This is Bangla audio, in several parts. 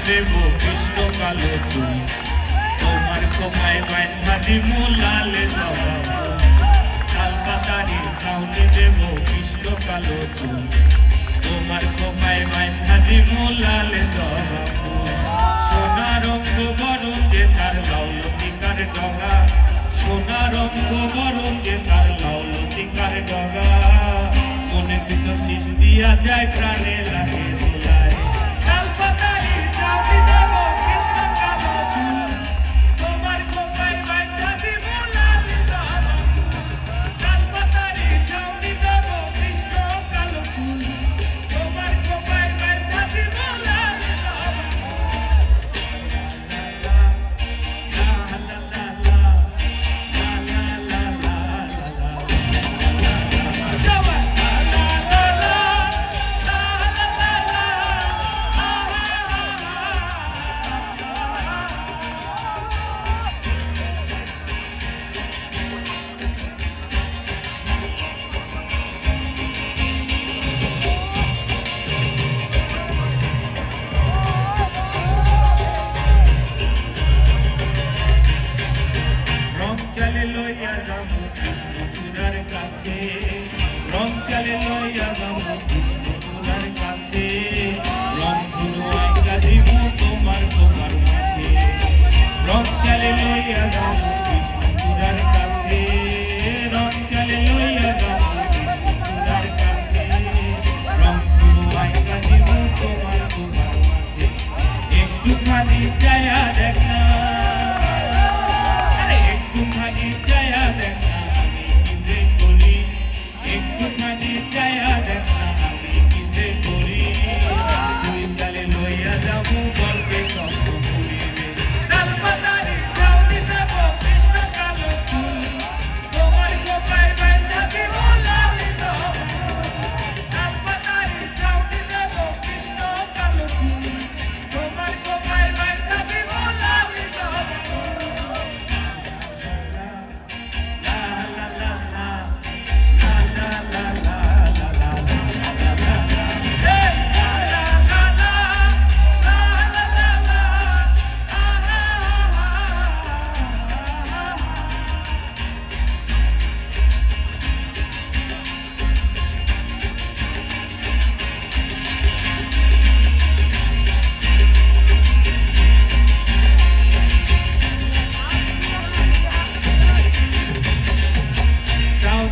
দেবো কৃষ্ণ কালো চুল তোমার খোপায় বাঁধা দিমু লাল জবা কালকাতারি ছাউনি দেবো কৃষ্ণ কালো চুল তোমার খোপায় বাঁধা দিমু লাল জবা সোনা রঙ্গ বরণ যে তার লাউলতিকার ডগা সোনা রঙ্গ বরণ যে তার লাউলতিকার ডগা মনে পিত শীষ দিয়া যায় প্রাণে লাগে দোলায় কালকাতারি ছাউনি দেবো কৃষ্ণ কালো চুল তোমার খোপায় বাঁধা দিমু লাল জবা কালকাতারি ছাউনি দেবো কৃষ্ণ কালো চুল তোমার খোপায় বাঁধা দিমু লাল চলে লইয়া যাবো কৃষ্ণ চূড়ার কাছে রং চলে লইয়া যাবো কৃষ্ণ চূড়ার কাছে রং ধুলো আইকা দিব তোমার তোমার মাঝে রং চলে লইয়া যাবো কৃষ্ণ চূড়ার কাছে রং চলে লইয়া যাবো কৃষ্ণ চূড়ার কাছে রং ধুলো আইকা দিব তোমার তোমার মাঝে একটুখানি চায়া দেখ না একটুখানি চায়া দেখ না আমি কি যে করি একটুখানি চায়া দেখ না আমি কি যে করি তুই চলে লইয়া যাবো গল্পে স্বপ্ন পুরিবে কালকাতারি ছাউনি দেবো কৃষ্ণ কালো চুল তোমার খোপায় বাঁধা দিব লাল জবা কালকাতারি ছাউনি দেবো কৃষ্ণ কালো চুল তোমার খোপায় বাঁধা দিব লাল জবা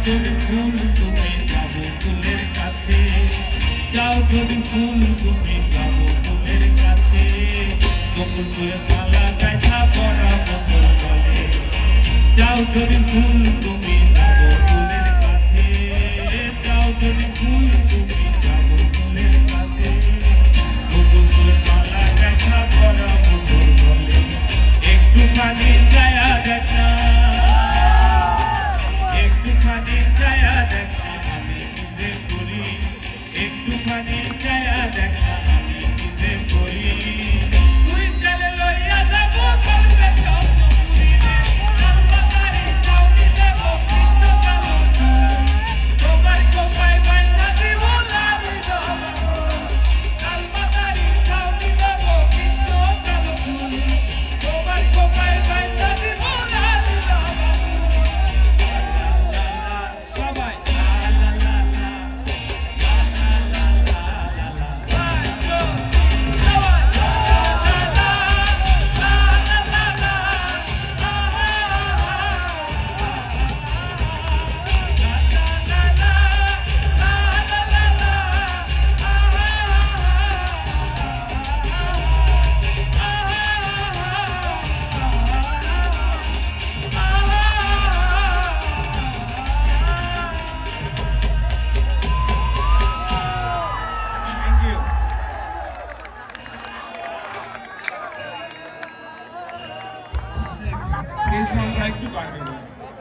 যদি ফুল তুমি যাবো ফুলের কাছে যাও যদি ফুল তুমি যাবো ফুলের কাছে বকুল ফুলের মালা গাঁথা পরা বকুল গলে যাও যদি ফুল তুমি যাবো ফুলের কাছে যাও যদি ফুল তুমি যাবো ফুলের কাছে বকুল ফুলের মালা গাঁথা পরা বকুল গলে একটুখানি চায়া দেখ না একটুখানি চায়া দেখ না আমি কি যে করি একটুখানি চায়া দেখ না আমি কি যে করি তুই চলে লইয়া যাবো গল্পে স্বপ্ন পুরিবে কালকাতারি ছাউনি দেবো কৃষ্ণ কালো চুল তোমার খোপায় বাঁধা দিব লাল জবা কালকাতারি ছাউনি দেবো কৃষ্ণ কালো চুল তোমার খোপায় বাঁধা দিব লাল জবা সবাই লা লা লা লা লা লা লা এই সাউন্ডটা একটু কাটবে।